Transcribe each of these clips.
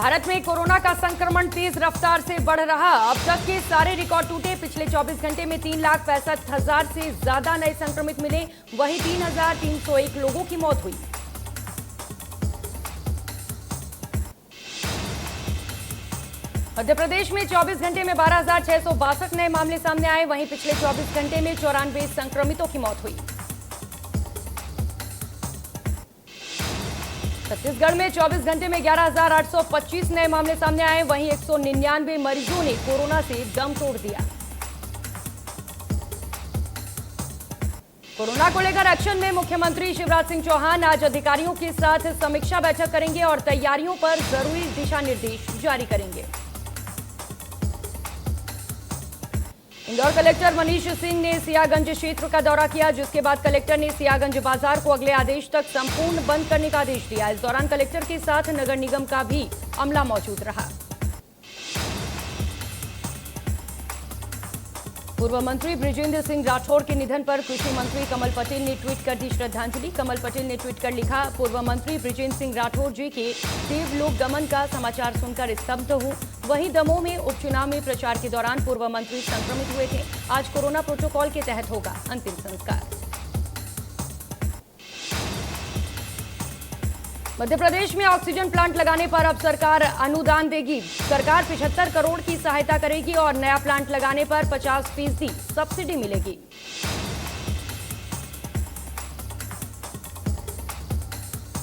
भारत में कोरोना का संक्रमण तेज रफ्तार से बढ़ रहा। अब तक के सारे रिकॉर्ड टूटे। पिछले 24 घंटे में 3,65,000 से ज्यादा नए संक्रमित मिले। वहीं 3,301 लोगों की मौत हुई। मध्य प्रदेश में 24 घंटे में 12,662 नए मामले सामने आए। वहीं पिछले 24 घंटे में 94 संक्रमितों की मौत हुई। छत्तीसगढ़ में 24 घंटे में 11,825 नए मामले सामने आए। वहीं 199 मरीजों ने कोरोना से दम तोड़ दिया। कोरोना को लेकर एक्शन में मुख्यमंत्री शिवराज सिंह चौहान आज अधिकारियों के साथ समीक्षा बैठक करेंगे और तैयारियों पर जरूरी दिशा निर्देश जारी करेंगे। इंदौर कलेक्टर मनीष सिंह ने सियागंज क्षेत्र का दौरा किया, जिसके बाद कलेक्टर ने सियागंज बाजार को अगले आदेश तक संपूर्ण बंद करने का आदेश दिया। इस दौरान कलेक्टर के साथ नगर निगम का भी अमला मौजूद रहा। पूर्व मंत्री बृजेंद्र सिंह राठौर के निधन पर कृषि मंत्री कमल पटेल ने ट्वीट कर दी श्रद्धांजलि। कमल पटेल ने ट्वीट कर लिखा, पूर्व मंत्री बृजेंद्र सिंह राठौर जी के देवलोक गमन का समाचार सुनकर स्तब्ध हूं। वहीं दमोह में उपचुनाव में प्रचार के दौरान पूर्व मंत्री संक्रमित हुए थे। आज कोरोना प्रोटोकॉल के तहत होगा अंतिम संस्कार। मध्य प्रदेश में ऑक्सीजन प्लांट लगाने पर अब सरकार अनुदान देगी। सरकार 75 करोड़ की सहायता करेगी और नया प्लांट लगाने पर 50% सब्सिडी मिलेगी।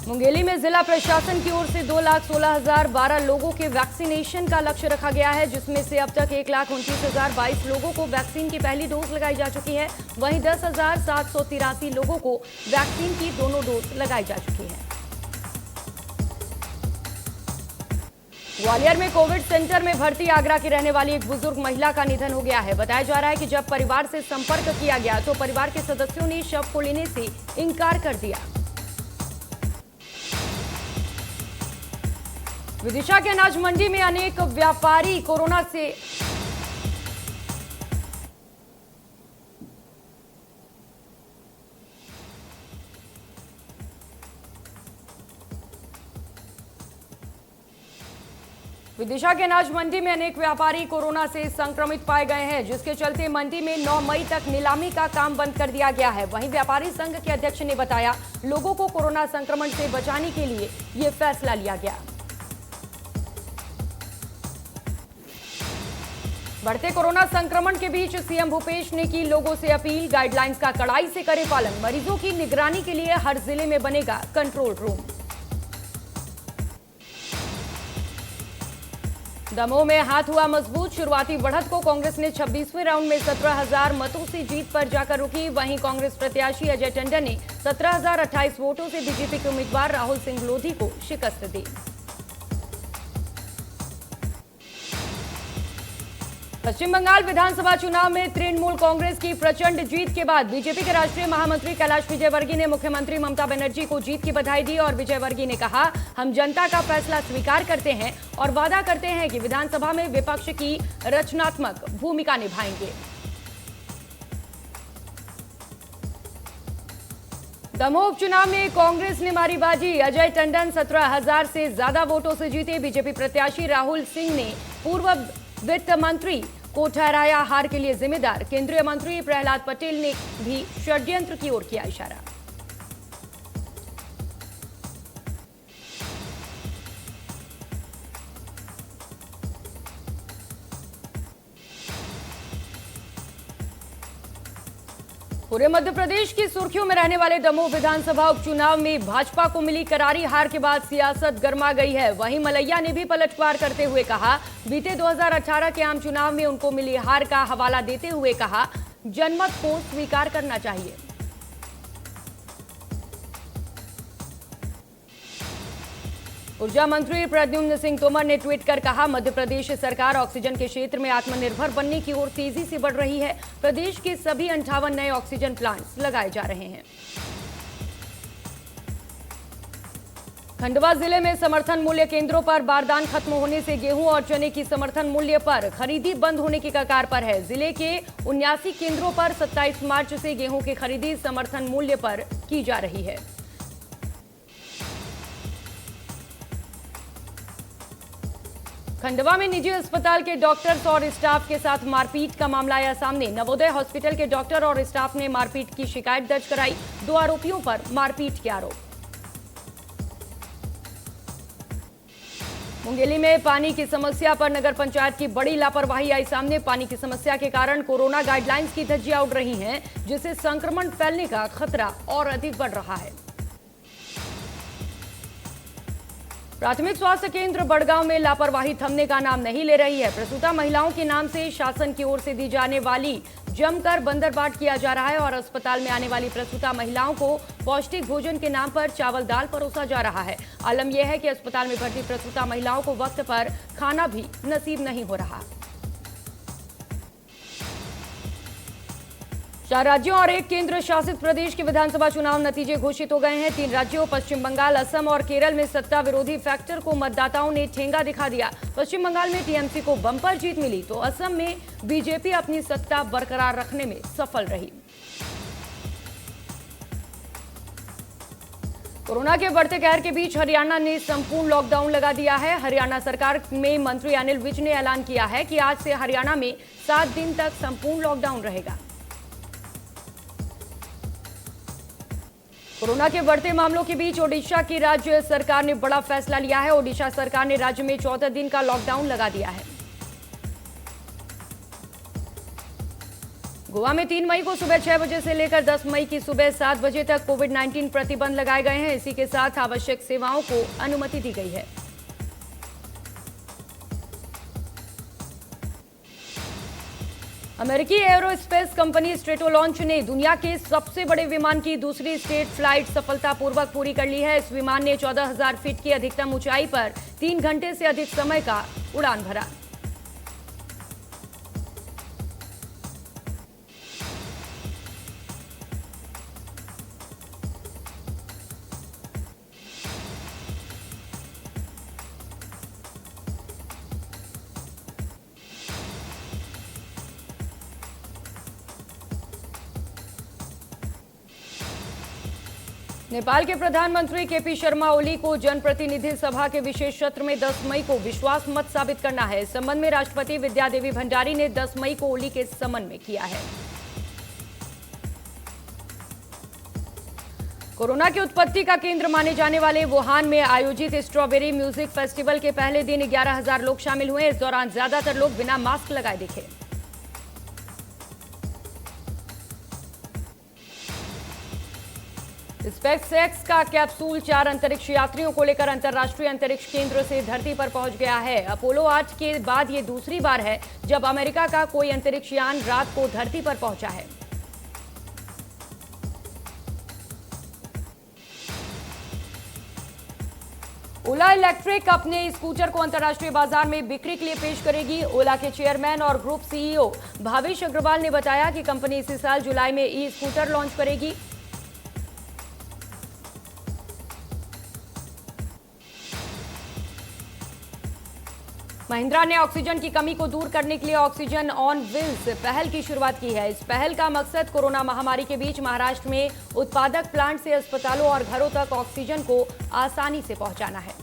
मुंगेली में जिला प्रशासन की ओर से 2,16,012 लोगों के वैक्सीनेशन का लक्ष्य रखा गया है, जिसमें से अब तक 1,29,022 लोगों को वैक्सीन की पहली डोज लगाई जा चुकी है। वहीं 10,783 लोगों को वैक्सीन की दोनों डोज लगाई जा चुकी है। ग्वालियर में कोविड सेंटर में भर्ती आगरा की रहने वाली एक बुजुर्ग महिला का निधन हो गया है। बताया जा रहा है कि जब परिवार से संपर्क किया गया तो परिवार के सदस्यों ने शव को लेने से इनकार कर दिया। विदिशा के अनाज मंडी में अनेक व्यापारी कोरोना से विदिशा के अनाज मंडी में अनेक व्यापारी कोरोना से संक्रमित पाए गए हैं, जिसके चलते मंडी में 9 मई तक नीलामी का काम बंद कर दिया गया है। वहीं व्यापारी संघ के अध्यक्ष ने बताया, लोगों को कोरोना संक्रमण से बचाने के लिए यह फैसला लिया गया। बढ़ते कोरोना संक्रमण के बीच सीएम भूपेश ने की लोगों से अपील, गाइडलाइंस का कड़ाई से करें पालन। मरीजों की निगरानी के लिए हर जिले में बनेगा कंट्रोल रूम। दमोह में हाथ हुआ मजबूत। शुरुआती बढ़त को कांग्रेस ने 26वें राउंड में 17,000 मतों से जीत पर जाकर रुकी। वहीं कांग्रेस प्रत्याशी अजय टंडन ने 17,028 वोटों से बीजेपी के उम्मीदवार राहुल सिंह लोधी को शिकस्त दी। पश्चिम बंगाल विधानसभा चुनाव में तृणमूल कांग्रेस की प्रचंड जीत के बाद बीजेपी के राष्ट्रीय महामंत्री कैलाश विजयवर्गीय ने मुख्यमंत्री ममता बनर्जी को जीत की बधाई दी और विजयवर्गीय ने कहा, हम जनता का फैसला स्वीकार करते हैं और वादा करते हैं कि विधानसभा में विपक्ष की रचनात्मक भूमिका निभाएंगे। दमोह उपचुनाव में कांग्रेस ने मारी बाजी। अजय टंडन 17,000 से ज्यादा वोटों से जीते। बीजेपी प्रत्याशी राहुल सिंह ने पूर्व वित्त मंत्री को ठहराया हार के लिए जिम्मेदार। केंद्रीय मंत्री प्रहलाद पटेल ने भी षड्यंत्र की ओर किया इशारा। पूरे मध्य प्रदेश की सुर्खियों में रहने वाले दमोह विधानसभा उपचुनाव में भाजपा को मिली करारी हार के बाद सियासत गर्मा गई है। वहीं मलैया ने भी पलटवार करते हुए कहा, बीते 2018 के आम चुनाव में उनको मिली हार का हवाला देते हुए कहा, जनमत को स्वीकार करना चाहिए। ऊर्जा मंत्री प्रद्युम्न सिंह तोमर ने ट्वीट कर कहा, मध्य प्रदेश सरकार ऑक्सीजन के क्षेत्र में आत्मनिर्भर बनने की ओर तेजी से बढ़ रही है। प्रदेश के सभी 58 नए ऑक्सीजन प्लांट्स लगाए जा रहे हैं। खंडवा जिले में समर्थन मूल्य केंद्रों पर बारदान खत्म होने से गेहूं और चने की समर्थन मूल्य पर खरीदी बंद होने की कगार पर है। जिले के 79 केंद्रों पर 27 मार्च से गेहूं की खरीदी समर्थन मूल्य पर की जा रही है। खंडवा में निजी अस्पताल के डॉक्टर्स और स्टाफ के साथ मारपीट का मामला आया सामने। नवोदय हॉस्पिटल के डॉक्टर और स्टाफ ने मारपीट की शिकायत दर्ज कराई। 2 आरोपियों पर मारपीट के आरोप। मुंगेली में पानी की समस्या पर नगर पंचायत की बड़ी लापरवाही आई सामने। पानी की समस्या के कारण कोरोना गाइडलाइंस की धज्जियां उड़ रही हैं, जिससे संक्रमण फैलने का खतरा और अधिक बढ़ रहा है। प्राथमिक स्वास्थ्य केंद्र बड़गांव में लापरवाही थमने का नाम नहीं ले रही है। प्रसूता महिलाओं के नाम से शासन की ओर से दी जाने वाली जमकर बंदरबाट किया जा रहा है और अस्पताल में आने वाली प्रसूता महिलाओं को पौष्टिक भोजन के नाम पर चावल दाल परोसा जा रहा है। आलम यह है कि अस्पताल में भर्ती प्रसूता महिलाओं को वक्त पर खाना भी नसीब नहीं हो रहा। 4 राज्यों और 1 केंद्र शासित प्रदेश के विधानसभा चुनाव नतीजे घोषित हो गए हैं। 3 राज्यों पश्चिम बंगाल, असम और केरल में सत्ता विरोधी फैक्टर को मतदाताओं ने ठेंगा दिखा दिया। पश्चिम बंगाल में टीएमसी को बम्पर जीत मिली तो असम में बीजेपी अपनी सत्ता बरकरार रखने में सफल रही। कोरोना के बढ़ते कहर के बीच हरियाणा ने संपूर्ण लॉकडाउन लगा दिया है। हरियाणा सरकार में मंत्री अनिल विज ने ऐलान किया है कि आज से हरियाणा में 7 दिन तक संपूर्ण लॉकडाउन रहेगा। कोरोना के बढ़ते मामलों के बीच ओडिशा की राज्य सरकार ने बड़ा फैसला लिया है। ओडिशा सरकार ने राज्य में 14 दिन का लॉकडाउन लगा दिया है। गोवा में 3 मई को सुबह 6 बजे से लेकर 10 मई की सुबह 7 बजे तक कोविड-19 प्रतिबंध लगाए गए हैं। इसी के साथ आवश्यक सेवाओं को अनुमति दी गई है। अमेरिकी एरोस्पेस कंपनी स्ट्रेटोलॉन्च ने दुनिया के सबसे बड़े विमान की दूसरी स्टेट फ्लाइट सफलतापूर्वक पूरी कर ली है। इस विमान ने 14,000 फीट की अधिकतम ऊंचाई पर 3 घंटे से अधिक समय का उड़ान भरा। नेपाल के प्रधानमंत्री केपी शर्मा ओली को जनप्रतिनिधि सभा के विशेष सत्र में 10 मई को विश्वास मत साबित करना है। इस संबंध में राष्ट्रपति विद्यादेवी भंडारी ने 10 मई को ओली के समन में किया है। कोरोना की उत्पत्ति का केंद्र माने जाने वाले वुहान में आयोजित स्ट्रॉबेरी म्यूजिक फेस्टिवल के पहले दिन 11,000 लोग शामिल हुए। इस दौरान ज्यादातर लोग बिना मास्क लगाए दिखे। स्पेसएक्स का कैप्सूल 4 अंतरिक्ष यात्रियों को लेकर अंतर्राष्ट्रीय अंतरिक्ष केंद्र से धरती पर पहुंच गया है। अपोलो 8 के बाद ये दूसरी बार है जब अमेरिका का कोई अंतरिक्ष यान रात को धरती पर पहुंचा है। ओला इलेक्ट्रिक अपने स्कूटर को अंतर्राष्ट्रीय बाजार में बिक्री के लिए पेश करेगी। ओला के चेयरमैन और ग्रुप सीईओ भावेश अग्रवाल ने बताया कि कंपनी इसी साल जुलाई में ई स्कूटर लॉन्च करेगी। महिंद्रा ने ऑक्सीजन की कमी को दूर करने के लिए ऑक्सीजन ऑन व्हील्स पहल की शुरुआत की है। इस पहल का मकसद कोरोना महामारी के बीच महाराष्ट्र में उत्पादक प्लांट से अस्पतालों और घरों तक ऑक्सीजन को आसानी से पहुंचाना है।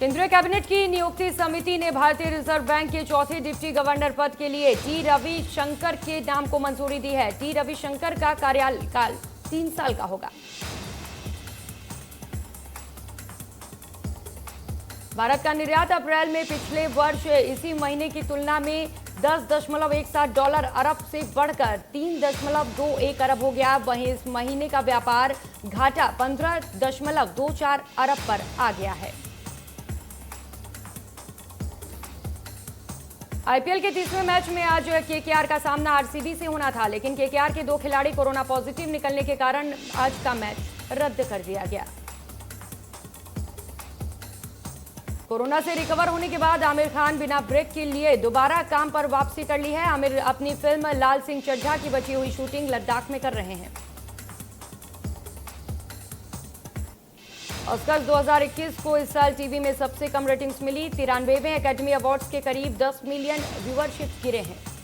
केंद्रीय कैबिनेट की नियुक्ति समिति ने भारतीय रिजर्व बैंक के चौथे डिप्टी गवर्नर पद के लिए टी रविशंकर के नाम को मंजूरी दी है। टी रविशंकर का कार्यकाल 3 साल का होगा। भारत का निर्यात अप्रैल में पिछले वर्ष इसी महीने की तुलना में 10.17 डॉलर अरब से बढ़कर 3.21 अरब हो गया। वहीं इस महीने का व्यापार घाटा 15.24 अरब पर आ गया है। आईपीएल के 30वें मैच में आज केकेआर का सामना आरसीबी से होना था, लेकिन केकेआर के 2 खिलाड़ी कोरोना पॉजिटिव निकलने के कारण आज का मैच रद्द कर दिया गया। कोरोना से रिकवर होने के बाद आमिर खान बिना ब्रेक के लिए दोबारा काम पर वापसी कर ली है। आमिर अपनी फिल्म लाल सिंह चड्ढा की बची हुई शूटिंग लद्दाख में कर रहे हैं। ऑस्कर 2021 को इस साल टीवी में सबसे कम रेटिंग्स मिली। 93वें एकेडमी अवार्ड्स के करीब 10 मिलियन व्यूअरशिप गिरे हैं।